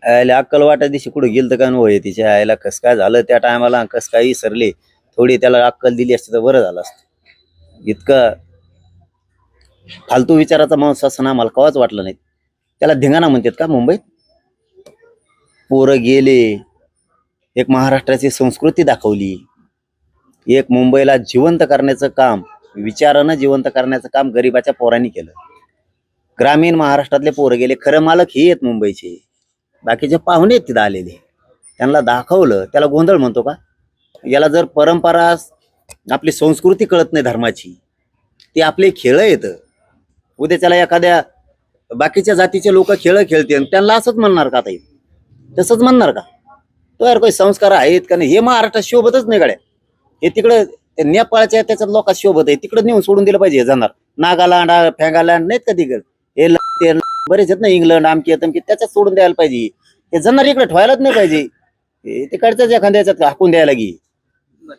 आयला अक्कल वाटा दिवशी कुठं गेलं तर काय होय तिच्या आईला कस काय झालं त्या टायमाला कस काय विसरले. थोडी त्याला अक्कल दिली असती तर बरं झालं असतं. इतकं फालतू विचाराचा माणूस असं ना मला कवाच वाटलं नाही. त्याला धिंगाणा म्हणतात का मुंबईत? पोरं गेले, एक महाराष्ट्राची संस्कृती दाखवली, एक मुंबईला जिवंत करण्याचं काम, विचारानं जिवंत करण्याचं काम गरिबाच्या पोरांनी केलं. ग्रामीण महाराष्ट्रातले पोरं गेले, खरं मालक हे आहेत मुंबईचे, बाकीचे पाहुणे आहेत तिथं आलेले. त्यांना दाखवलं. त्याला गोंधळ म्हणतो का? याला जर परंपरा आपली संस्कृती कळत नाही धर्माची, ती आपले खेळ येत. उद्या त्याला एखाद्या बाकीच्या जातीचे लोक खेळ खेळते त्यांना असंच म्हणणार का? ताई तसंच म्हणणार का? तो यार काही संस्कार आहेत का नाही? हे महाराष्ट्रात शोभतच नाही गड्या. हे तिकडं नेपाळच्या त्याच्यात लोकांत शोभत आहे, तिकडं नेऊन सोडून दिलं पाहिजे. हे जाणार नागालँड फॅगालँड नाहीत का तिकडे, हे बरेच आहेत ना, इंग्लंड आमकी तमकी, त्याच्यात सोडून द्यायला पाहिजे. हे जाणार इकडे ठेवायलाच नाही पाहिजे. तिकडच्याच एखाद्याच्यात हाकून द्यायला गी.